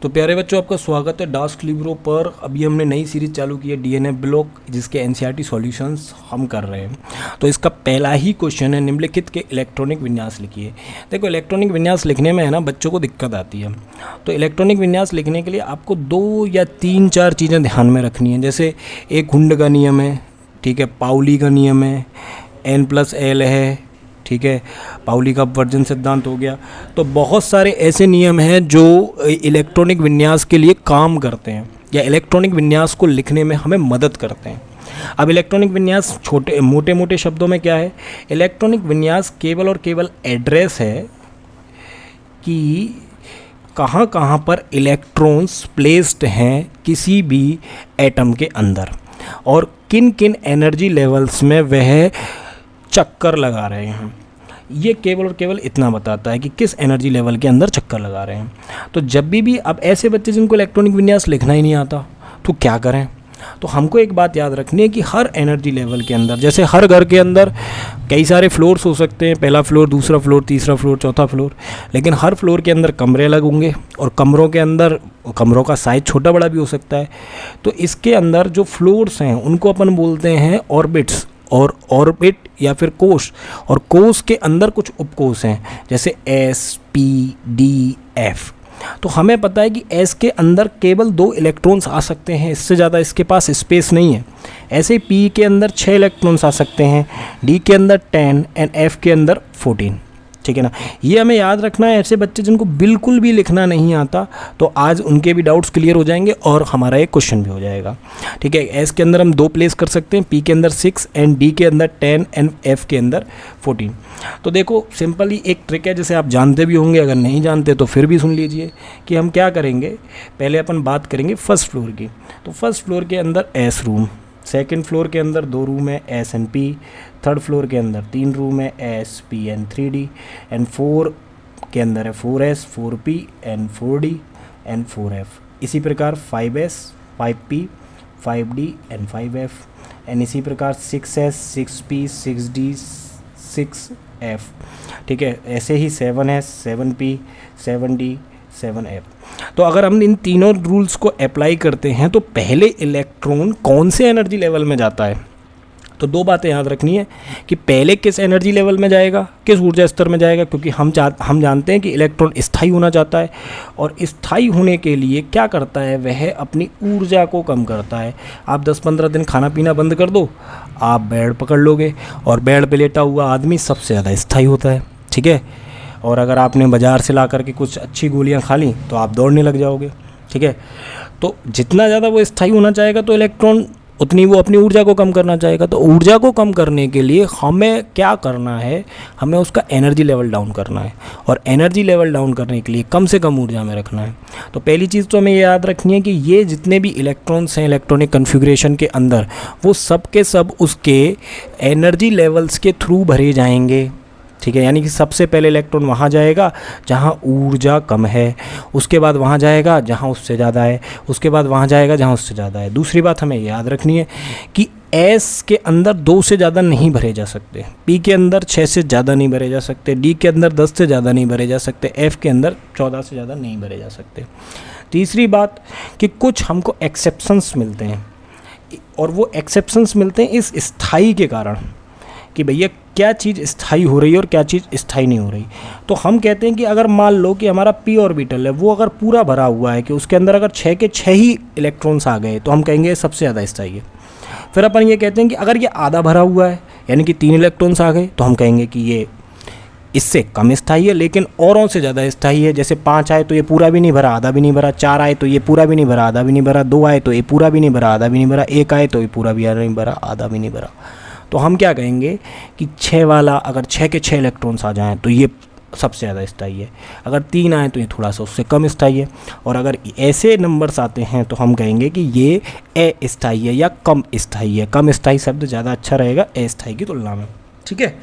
तो प्यारे बच्चों, आपका स्वागत है डास्क लिब्रो पर। अभी हमने नई सीरीज चालू की है डीएनए ब्लॉक, जिसके एनसीईआरटी सॉल्यूशंस हम कर रहे हैं। तो इसका पहला ही क्वेश्चन है, निम्नलिखित के इलेक्ट्रॉनिक विन्यास लिखिए। देखो, इलेक्ट्रॉनिक विन्यास लिखने में है ना बच्चों को दिक्कत आती है। तो इलेक्ट्रॉनिक विन्यास लिखने के लिए आपको 2 या 3-4 चीज़ें ध्यान में रखनी है। जैसे एक हुंड का नियम है, ठीक है, पाउली का नियम है, N+L है, ठीक है, पाउली का अपवर्जन सिद्धांत हो गया। तो बहुत सारे ऐसे नियम हैं जो इलेक्ट्रॉनिक विन्यास के लिए काम करते हैं या इलेक्ट्रॉनिक विन्यास को लिखने में हमें मदद करते हैं। अब इलेक्ट्रॉनिक विन्यास मोटे मोटे शब्दों में क्या है? इलेक्ट्रॉनिक विन्यास केवल और केवल एड्रेस है कि कहाँ कहाँ पर इलेक्ट्रॉन्स प्लेस्ड हैं किसी भी एटम के अंदर और किन किन एनर्जी लेवल्स में वह चक्कर लगा रहे हैं। ये केवल और केवल इतना बताता है कि किस एनर्जी लेवल के अंदर चक्कर लगा रहे हैं। तो जब भी अब ऐसे बच्चे जिनको इलेक्ट्रॉनिक विन्यास लिखना ही नहीं आता तो क्या करें? तो हमको एक बात याद रखनी है कि हर एनर्जी लेवल के अंदर, जैसे हर घर के अंदर कई सारे फ्लोर्स हो सकते हैं, पहला फ्लोर, दूसरा फ्लोर, तीसरा फ्लोर, चौथा फ्लोर, लेकिन हर फ्लोर के अंदर कमरे अलग होंगे और कमरों के अंदर कमरों का साइज छोटा बड़ा भी हो सकता है। तो इसके अंदर जो फ्लोर्स हैं उनको अपन बोलते हैं ऑर्बिट्स, और ऑर्बिट या फिर कोश, और कोश के अंदर कुछ उपकोश हैं जैसे S, P, D, F। तो हमें पता है कि S के अंदर केवल 2 इलेक्ट्रॉन्स आ सकते हैं, इससे ज़्यादा इसके पास स्पेस नहीं है। ऐसे P के अंदर 6 इलेक्ट्रॉन्स आ सकते हैं, D के अंदर 10 एंड F के अंदर 14, ठीक है ना। ये हमें याद रखना है। ऐसे बच्चे जिनको बिल्कुल भी लिखना नहीं आता तो आज उनके भी डाउट्स क्लियर हो जाएंगे और हमारा एक क्वेश्चन भी हो जाएगा, ठीक है। S के अंदर हम 2 प्लेस कर सकते हैं, P के अंदर 6 एंड D के अंदर 10 एंड F के अंदर 14। तो देखो, सिंपली एक ट्रिक है, जैसे आप जानते भी होंगे, अगर नहीं जानते तो फिर भी सुन लीजिए कि हम क्या करेंगे। पहले अपन बात करेंगे फर्स्ट फ्लोर की। तो फर्स्ट फ्लोर के अंदर S रूम, सेकंड फ्लोर के अंदर 2 रूम है S and P, third floor के अंदर 3 रूम है S, P and 3D, and 4 के अंदर है 4S, 4P and 4D and 4F। इसी प्रकार 5S, 5P, 5D and 5F, and इसी प्रकार 6S, 6P, 6D, 6F, ठीक है। ऐसे ही 7S, 7P, 7D, 7F। तो अगर हम इन तीनों रूल्स को अप्लाई करते हैं तो पहले इलेक्ट्रॉन कौन से एनर्जी लेवल में जाता है? तो 2 बातें याद रखनी है कि पहले किस एनर्जी लेवल में जाएगा, किस ऊर्जा स्तर में जाएगा, क्योंकि हम जानते हैं कि इलेक्ट्रॉन स्थायी होना चाहता है और स्थायी होने के लिए क्या करता है, वह अपनी ऊर्जा को कम करता है। आप 10-15 दिन खाना पीना बंद कर दो, आप बेड पकड़ लोगे और बेड पे लेटा हुआ आदमी सबसे ज़्यादा स्थायी होता है, ठीक है। और अगर आपने बाज़ार से ला करके कुछ अच्छी गोलियां खा ली तो आप दौड़ने लग जाओगे, ठीक है। तो जितना ज़्यादा वो स्थायी होना चाहेगा तो इलेक्ट्रॉन उतनी वो अपनी ऊर्जा को कम करना चाहेगा। तो ऊर्जा को कम करने के लिए हमें क्या करना है, हमें उसका एनर्जी लेवल डाउन करना है और एनर्जी लेवल डाउन करने के लिए कम से कम ऊर्जा में रखना है। तो पहली चीज़ तो हमें ये याद रखनी है कि ये जितने भी इलेक्ट्रॉन्स हैं इलेक्ट्रॉनिक कन्फिग्रेशन के अंदर, वो सब के सब उसके एनर्जी लेवल्स के थ्रू भरे जाएंगे, ठीक है। यानी कि सबसे पहले इलेक्ट्रॉन वहाँ जाएगा जहाँ ऊर्जा कम है, उसके बाद वहाँ जाएगा जहाँ उससे ज़्यादा है, उसके बाद वहाँ जाएगा जहाँ उससे ज़्यादा है। दूसरी बात हमें याद रखनी है कि S के अंदर 2 से ज़्यादा नहीं भरे जा सकते, P के अंदर 6 से ज़्यादा नहीं भरे जा सकते, D के अंदर 10 से ज़्यादा नहीं भरे जा सकते, F के अंदर 14 से ज़्यादा नहीं भरे जा सकते। तीसरी बात कि कुछ हमको एक्सेप्शंस मिलते हैं और वो एक्सेप्शंस मिलते हैं इस स्थायी के कारण कि भैया क्या चीज़ स्थायी हो रही है और क्या चीज़ स्थायी नहीं हो रही। तो हम कहते हैं कि अगर मान लो कि हमारा p ऑर्बिटल है वो अगर पूरा भरा हुआ है कि उसके अंदर अगर 6 के 6 ही इलेक्ट्रॉन्स आ गए तो हम कहेंगे सबसे ज़्यादा स्थायी है। फिर अपन ये कहते हैं कि अगर ये आधा भरा हुआ है यानी कि 3 इलेक्ट्रॉन्स आ गए तो हम कहेंगे कि ये इससे कम स्थायी है लेकिन औरों से ज़्यादा स्थायी है। जैसे 5 आए तो ये पूरा भी नहीं भरा आधा भी नहीं भरा, 4 आए तो ये पूरा भी नहीं भरा आधा भी नहीं भरा, 2 आए तो ये पूरा भी नहीं भरा आधा भी नहीं भरा, 1 आए तो ये पूरा भी नहीं भरा आधा भी नहीं भरा। तो हम क्या कहेंगे कि 6 वाला अगर 6 के 6 इलेक्ट्रॉन्स आ जाएं तो ये सबसे ज़्यादा स्थायी है, अगर 3 आए तो ये थोड़ा सा उससे कम स्थायी है, और अगर ऐसे नंबर्स आते हैं तो हम कहेंगे कि ये अस्थायी है या कम स्थायी है। कम स्थायी शब्द ज़्यादा अच्छा रहेगा अस्थायी की तुलना में, ठीक है।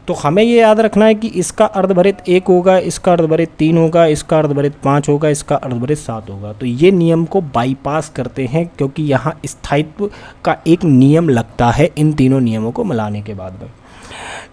तो हमें ये याद रखना है कि इसका अर्धभरित 1 होगा, इसका अर्धभरित 3 होगा, इसका अर्धभरित 5 होगा, इसका अर्धभरित 7 होगा। तो ये नियम को बाईपास करते हैं क्योंकि यहाँ स्थायित्व का एक नियम लगता है इन तीनों नियमों को मिलाने के बाद में।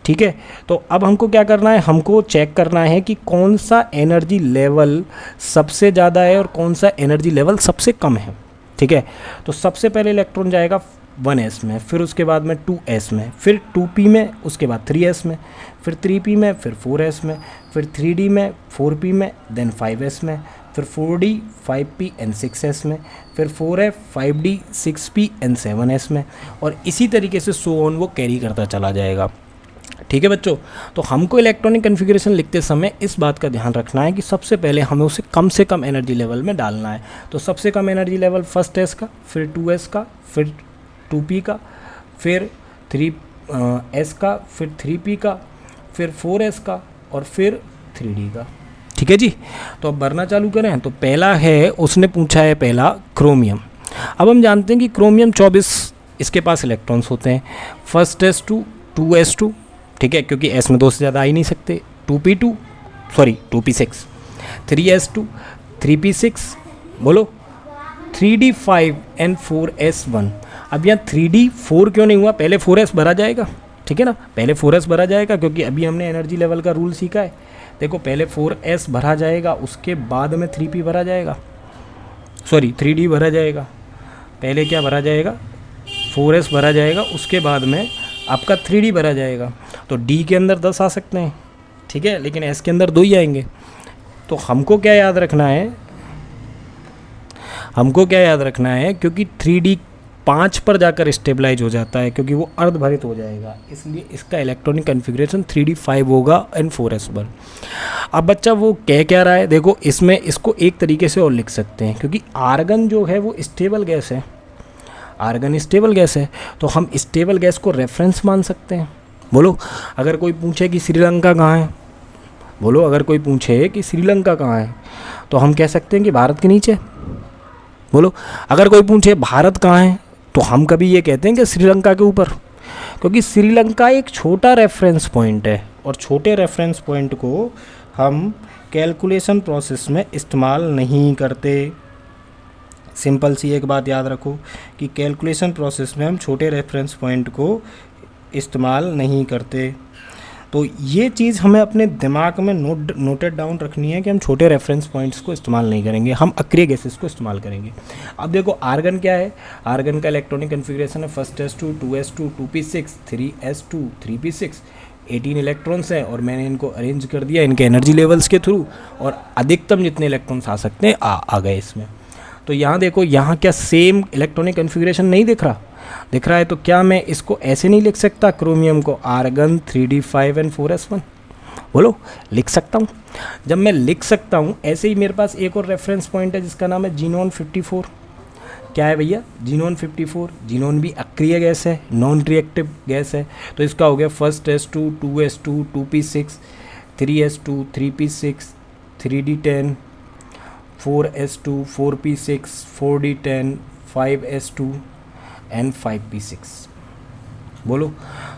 ठीक है। तो अब हमको क्या करना है, हमको चेक करना है कि कौन सा एनर्जी लेवल सबसे ज़्यादा है और कौन सा एनर्जी लेवल सबसे कम है। ठीक है, तो सबसे पहले इलेक्ट्रॉन जाएगा 1s में, फिर उसके बाद में 2s में, फिर 2p में, उसके बाद 3s में, फिर 3p में, फिर 4s में, फिर 3d में, 4p में, देन 5s में, फिर 4d, 5p एंड 6s में, फिर 4f, 5d, 6p and 7s में, और इसी तरीके से सो ऑन वो कैरी करता चला जाएगा। ठीक है बच्चों, तो हमको इलेक्ट्रॉनिक कन्फिग्रेशन लिखते समय इस बात का ध्यान रखना है कि सबसे पहले हमें उसे कम से कम एनर्जी लेवल में डालना है। तो सबसे कम एनर्जी लेवल फर्स्ट s का, फिर 2s का, फिर 2p का, फिर 3s का, फिर 3p का, फिर 4s का, और फिर 3d का। ठीक है जी, तो अब भरना चालू करें। तो पहला है, उसने पूछा है पहला क्रोमियम। अब हम जानते हैं कि क्रोमियम 24 इसके पास इलेक्ट्रॉन्स होते हैं, फर्स्ट s2, 2s2, ठीक है, क्योंकि s में 2 से ज़्यादा आ ही नहीं सकते, 2p6, 3s2, 3p6, बोलो 3d5 एंड 4s1। अब यहाँ 3d4 क्यों नहीं हुआ, पहले 4s भरा जाएगा, ठीक है ना, पहले 4s भरा जाएगा, क्योंकि अभी हमने एनर्जी लेवल का रूल सीखा है। देखो पहले 4s भरा जाएगा, उसके बाद में 3p भरा जाएगा, सॉरी 3d भरा जाएगा। पहले क्या भरा जाएगा, 4s भरा जाएगा, उसके बाद में आपका 3d भरा जाएगा। तो d के अंदर 10 आ सकते हैं, ठीक है, लेकिन s के अंदर 2 ही आएंगे। तो हमको क्या याद रखना है, हमको क्या याद रखना है, क्योंकि 3d 5 पर जाकर स्टेबलाइज हो जाता है, क्योंकि वो अर्धभारित हो जाएगा, इसलिए इसका इलेक्ट्रॉनिक कन्फिग्रेशन 3d5 होगा एंड 4s1। अब बच्चा वो कह क्या रहा है, देखो इसमें इसको एक तरीके से और लिख सकते हैं, क्योंकि आर्गन जो है वो स्टेबल गैस है, आर्गन स्टेबल गैस है, तो हम स्टेबल गैस को रेफरेंस मान सकते हैं। बोलो अगर कोई पूछे कि श्रीलंका कहाँ है, बोलो अगर कोई पूछे कि श्रीलंका कहाँ है, तो हम कह सकते हैं कि भारत के नीचे। बोलो अगर कोई पूछे भारत कहाँ है, तो हम कभी ये कहते हैं कि श्रीलंका के ऊपर, क्योंकि श्रीलंका एक छोटा रेफरेंस पॉइंट है, और छोटे रेफरेंस पॉइंट को हम कैलकुलेशन प्रोसेस में इस्तेमाल नहीं करते। सिंपल सी एक बात याद रखो कि कैलकुलेशन प्रोसेस में हम छोटे रेफरेंस पॉइंट को इस्तेमाल नहीं करते। तो ये चीज़ हमें अपने दिमाग में नोटेड डाउन रखनी है कि हम छोटे रेफरेंस पॉइंट्स को इस्तेमाल नहीं करेंगे, हम अक्रिय गैसेस को इस्तेमाल करेंगे। अब देखो आर्गन क्या है, आर्गन का इलेक्ट्रॉनिक कन्फिग्रेशन है first s2, 2s2, 2p6, 3s2, 3p6, 18 electrons हैं, और मैंने इनको अरेंज कर दिया इनके एनर्जी लेवल्स के थ्रू, और अधिकतम जितने इलेक्ट्रॉन्स आ सकते हैं आ गए इसमें। तो यहाँ देखो, यहाँ क्या सेम इलेक्ट्रॉनिक कन्फिग्रेशन नहीं दिख रहा, दिख रहा है, तो क्या मैं इसको ऐसे नहीं लिख सकता क्रोमियम को आर्गन 3d5 एंड 4s1? बोलो लिख सकता हूँ। जब मैं लिख सकता हूँ, ऐसे ही मेरे पास एक और रेफरेंस पॉइंट है जिसका नाम है जीनोन 54। क्या है भैया, जीनोन 54। जीनोन भी अक्रिय गैस है, नॉन रिएक्टिव गैस है, तो इसका हो गया first s2, 2s2, 2p6, 3s2, 3p6, 3d10, 4s2, 4p6, 4d10, 5s2 and 5p6। बोलो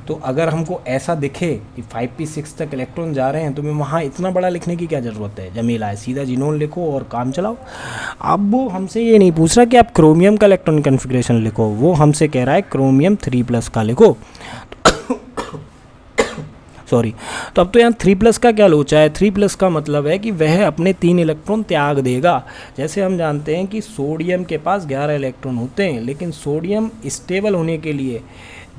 तो अगर हमको ऐसा दिखे कि 5p6 तक इलेक्ट्रॉन जा रहे हैं, तो मैं वहाँ इतना बड़ा लिखने की क्या ज़रूरत है, जमीला है, सीधा जीनोन लिखो और काम चलाओ। अब वो हमसे ये नहीं पूछ रहा कि आप क्रोमियम का इलेक्ट्रॉनिक कन्फिग्रेशन लिखो, वो हमसे कह रहा है क्रोमियम 3+ का लिखो। सॉरी, तो अब तो यहाँ 3+ का क्या लोचा है, 3+ का मतलब है कि वह अपने 3 इलेक्ट्रॉन त्याग देगा। जैसे हम जानते हैं कि सोडियम के पास 11 इलेक्ट्रॉन होते हैं, लेकिन सोडियम स्टेबल होने के लिए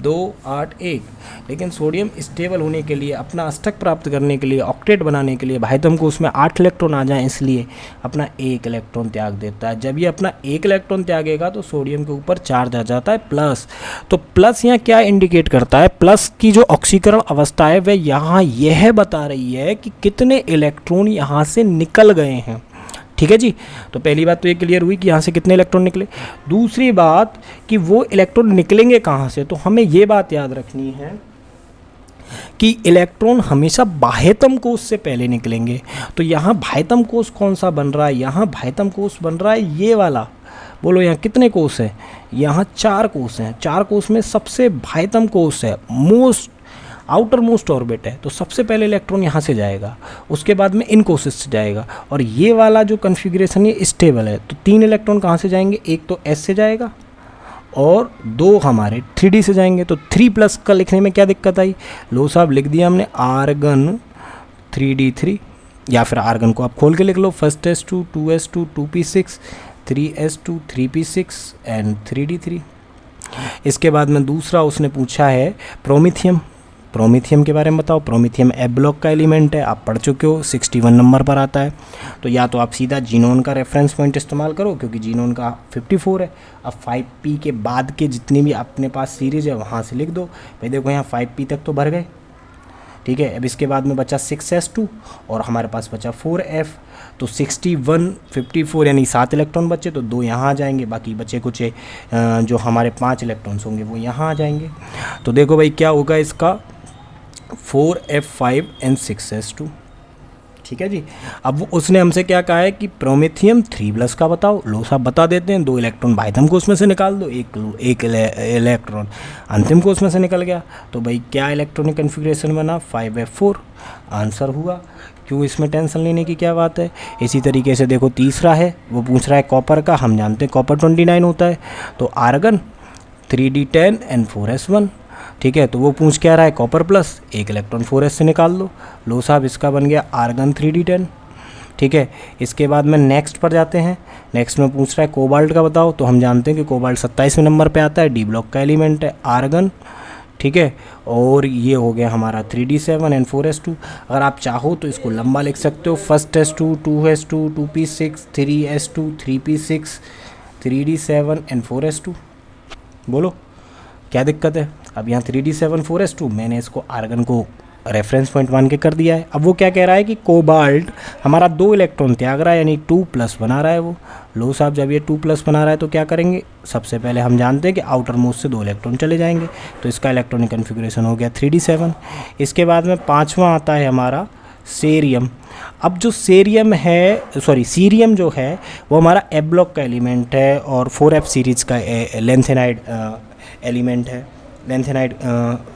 2, 8, 1, लेकिन सोडियम स्टेबल होने के लिए, अपना अष्टक प्राप्त करने के लिए, ऑक्टेट बनाने के लिए, भाई तो हमको उसमें 8 इलेक्ट्रॉन आ जाएं, इसलिए अपना 1 इलेक्ट्रॉन त्याग देता है। जब ये अपना 1 इलेक्ट्रॉन त्यागेगा तो सोडियम के ऊपर चार्ज आ जाता है प्लस। तो प्लस यहाँ क्या इंडिकेट करता है, प्लस की जो ऑक्सीकरण अवस्था है वह यहाँ यह बता रही है कि कितने इलेक्ट्रॉन यहाँ से निकल गए हैं। ठीक है जी, तो पहली बात तो ये क्लियर हुई कि यहाँ से कितने इलेक्ट्रॉन निकले। दूसरी बात कि वो इलेक्ट्रॉन निकलेंगे कहाँ से, तो हमें ये बात याद रखनी है कि इलेक्ट्रॉन हमेशा बाह्यतम कोश से पहले निकलेंगे। तो यहाँ बाह्यतम कोश कौन सा बन रहा है, यहाँ बाह्यतम कोश बन रहा है ये वाला। बोलो यहाँ कितने कोश हैं, यहाँ 4 कोश हैं। 4 कोश में सबसे बाह्यतम कोश है, मोस्ट आउटर मोस्ट ऑर्बिट है, तो सबसे पहले इलेक्ट्रॉन यहाँ से जाएगा, उसके बाद में इन कोशिश से जाएगा। और ये वाला जो कन्फिग्रेशन ये स्टेबल है, तो 3 इलेक्ट्रॉन कहाँ से जाएंगे, एक तो S से जाएगा, और 2 हमारे 3D से जाएंगे। तो 3+ का लिखने में क्या दिक्कत आई? लो साहब लिख दिया हमने आर्गन 3D3, या फिर आर्गन को आप खोल के लिख लो, first S2 2S2 2p6 3S2 3p6 and 3D3। इसके बाद में दूसरा उसने पूछा है प्रोमिथियम। प्रोमिथियम के बारे में बताओ। प्रोमिथियम एफ ब्लॉक का एलिमेंट है, आप पढ़ चुके हो, 61 नंबर पर आता है। तो या तो आप सीधा जीनोन का रेफरेंस पॉइंट इस्तेमाल करो क्योंकि जीनोन का 54 है। अब 5p के बाद के जितनी भी अपने पास सीरीज है वहाँ से लिख दो। भाई देखो यहाँ 5p तक तो भर गए, ठीक है। अब इसके बाद में बचा 6s2 और हमारे पास बचा 4f। तो 61 54 यानी 7 इलेक्ट्रॉन बचे, तो 2 यहाँ आ जाएंगे, बाकी बचे कुछ जो हमारे 5 इलेक्ट्रॉन्स होंगे वो यहाँ आ जाएंगे। तो देखो भाई क्या होगा इसका 4f5 एंड 6s2, ठीक है जी। अब उसने हमसे क्या कहा है कि प्रोमेथियम 3+ का बताओ। लो साहब बता देते हैं, 2 इलेक्ट्रॉन बाह्यतम कोष में से निकाल दो, एक इलेक्ट्रॉन अंतिम कोष में से निकल गया। तो भाई क्या इलेक्ट्रॉनिक कन्फिग्रेशन बना? 5f4 आंसर हुआ। क्यों इसमें टेंशन लेने की क्या बात है। इसी तरीके से देखो तीसरा है, वो पूछ रहा है कॉपर का। हम जानते हैं कॉपर 29 होता है, तो आर्गन 3d10 एंड 4s1, ठीक है। तो वो पूछ क्या रहा है कॉपर प्लस, 1 इलेक्ट्रॉन 4s से निकाल लो। लो साहब इसका बन गया आर्गन 3d10, ठीक है। इसके बाद में नेक्स्ट पर जाते हैं। नेक्स्ट में पूछ रहा है कोबाल्ट का बताओ। तो हम जानते हैं कि कोबाल्ट 27वें नंबर पे आता है, डी ब्लॉक का एलिमेंट है, आर्गन, ठीक है। और ये हो गया हमारा 3d7 एंड 4s2। अगर आप चाहो तो इसको लंबा लिख सकते हो, first s2 2s2 2p6 3s2 3p6 3d7 and 4s2। बोलो क्या दिक्कत है। अब यहाँ 3d7 4s2 मैंने इसको आर्गन को रेफरेंस पॉइंट मान के कर दिया है। अब वो क्या कह रहा है कि कोबाल्ट हमारा 2 इलेक्ट्रॉन त्याग रहा है, यानी 2+ बना रहा है वो। लो साहब जब ये 2+ बना रहा है तो क्या करेंगे, सबसे पहले हम जानते हैं कि आउटर मोस्ट से 2 इलेक्ट्रॉन चले जाएंगे। तो इसका इलेक्ट्रॉनिक कन्फिग्रेशन हो गया 3d7। इसके बाद में 5वां आता है हमारा सेरियम। अब जो सेरियम है, सॉरी सीरियम जो है वो हमारा एफ ब्लॉक का एलिमेंट है और 4f सीरीज का लेंथेनाइड एलिमेंट है, लेंथेनाइड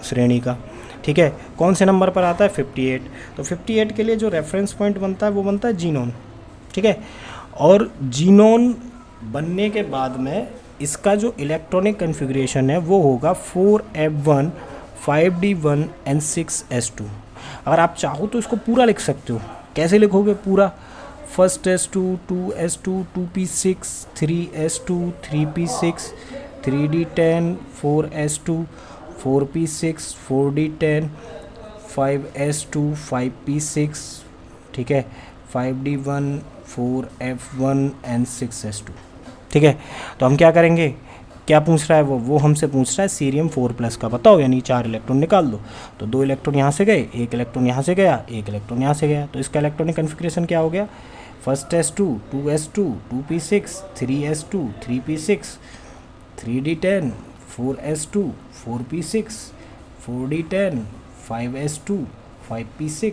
श्रेणी का, ठीक है। कौन से नंबर पर आता है? 58। तो 58 के लिए जो रेफरेंस पॉइंट बनता है वो बनता है जीनोन, ठीक है। और जीनोन बनने के बाद में इसका जो इलेक्ट्रॉनिक कन्फिग्रेशन है वो होगा 4f1 5d1 एंड 6s2। अगर आप चाहो तो इसको पूरा लिख सकते हो। कैसे लिखोगे पूरा? First s2 2s2 2p6 3s2 3p6 3d10 4s2 4p6 4d10 5s2 5p6, ठीक है, 5d1 4f1 एंड 6s2, ठीक है। तो हम क्या करेंगे, क्या पूछ रहा है वो हमसे पूछ रहा है सीरियम 4+ का बताओ, यानी 4 इलेक्ट्रॉन निकाल दो। तो 2 इलेक्ट्रॉन यहाँ से गए, 1 इलेक्ट्रॉन यहाँ से गया, 1 इलेक्ट्रॉन यहाँ से गया। तो इसका इलेक्ट्रॉनिक कन्फिग्रेशन क्या हो गया? First s2 2s2 2p6 3s2 3p6 3d10 4s2 4p6 4d10 5s2 5p6,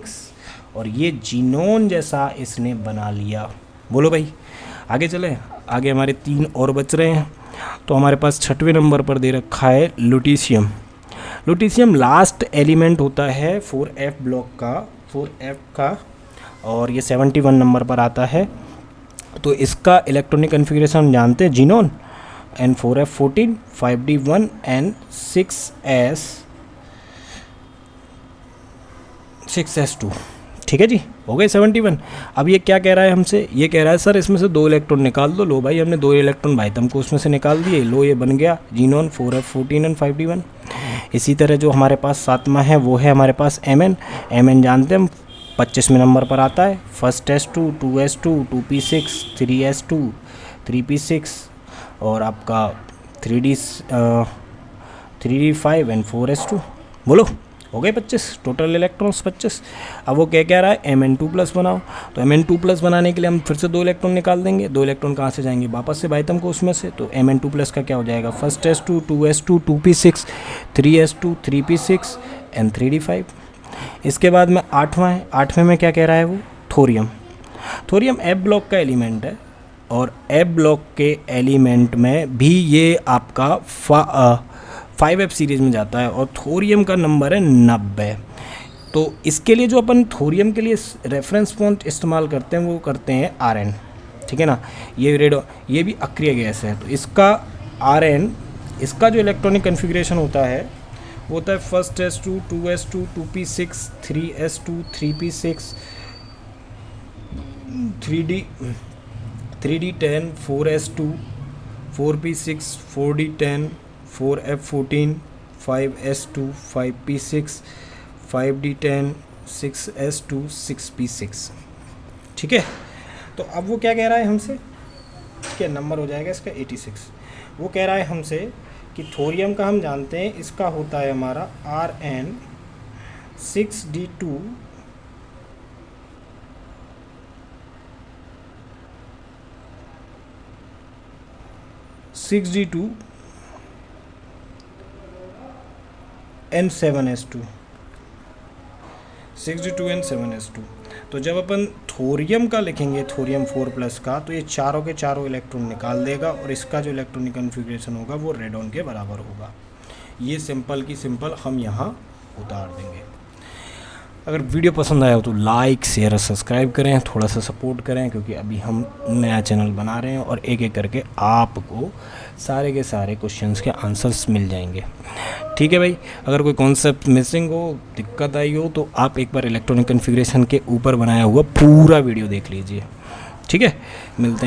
और ये जीनोन जैसा इसने बना लिया। बोलो भाई आगे चले। आगे हमारे 3 और बच रहे हैं। तो हमारे पास 6वें नंबर पर दे रखा है लुटीशियम। लुटीशियम लास्ट एलिमेंट होता है 4f ब्लॉक का, 4f का, और ये 71 नंबर पर आता है। तो इसका इलेक्ट्रॉनिक कन्फिग्रेशन हम जानते हैं, xenon and 4f14 5d1 and 6s2, ठीक है जी। हो गए 71। अब ये क्या कह रहा है हमसे, ये कह रहा है सर इसमें से 2 इलेक्ट्रॉन निकाल दो। लो भाई हमने 2 इलेक्ट्रॉन बाह्यतम कोष में से निकाल दिए। लो ये बन गया जीनोन 4f14 एंड 5d1। इसी तरह जो हमारे पास 7वां है वो है हमारे पास mn जानते हैं हम, 25वें नंबर पर आता है। First s2 2s2 2p6 3s2 3p6 और आपका 3d5 एंड 4s2। बोलो हो गए 25 टोटल इलेक्ट्रॉन्स 25। अब वो क्या कह रहा है Mn2+ बनाओ। तो Mn2+ बनाने के लिए हम फिर से 2 इलेक्ट्रॉन निकाल देंगे। 2 इलेक्ट्रॉन कहाँ से जाएंगे? वापस से बाह्यतम कोष में से। तो Mn2+ का क्या हो जाएगा? First s2 2s2 2p6 3s2 3p6 and 3d5। इसके बाद में 8वां है। 8वें में क्या कह रहा है वो? थोरियम। थोरियम एफ ब्लॉक का एलिमेंट है और एफ ब्लॉक के एलिमेंट में भी ये आपका 5f सीरीज में जाता है और थोरियम का नंबर है 90। तो इसके लिए जो अपन थोरियम के लिए रेफरेंस पॉइंट इस्तेमाल करते हैं वो करते हैं Rn, ठीक है ना। ये भी अक्रिय गैस है, तो इसका Rn इसका जो इलेक्ट्रॉनिक कन्फिग्रेशन होता है वो होता है first s2 2s2 2p6 3s2 3p6 3d10 4s2 4p6 4d10 4f14 5s2 5p6 5d10 6s2 6p6। ठीक है, तो अब वो क्या कह रहा है हमसे, क्या नंबर हो जाएगा इसका 86। वो कह रहा है हमसे कि थोरियम का हम जानते हैं, इसका होता है हमारा Rn 6d2 6d2 and 7s2 6d2 and 7s2। तो जब अपन थोरियम का लिखेंगे, थोरियम 4+ का, तो ये चारों के चारों इलेक्ट्रॉन निकाल देगा और इसका जो इलेक्ट्रॉनिक कन्फिग्रेशन होगा वो रेडॉन के बराबर होगा। ये सिंपल की सिंपल हम यहाँ उतार देंगे। अगर वीडियो पसंद आया हो तो लाइक शेयर और सब्सक्राइब करें, थोड़ा सा सपोर्ट करें, क्योंकि अभी हम नया चैनल बना रहे हैं और एक एक करके आपको सारे के सारे क्वेश्चंस के आंसर्स मिल जाएंगे। ठीक है भाई, अगर कोई कॉन्सेप्ट मिसिंग हो, दिक्कत आई हो, तो आप एक बार इलेक्ट्रॉनिक कन्फिग्रेशन के ऊपर बनाया हुआ पूरा वीडियो देख लीजिए। ठीक है, मिलते हैं।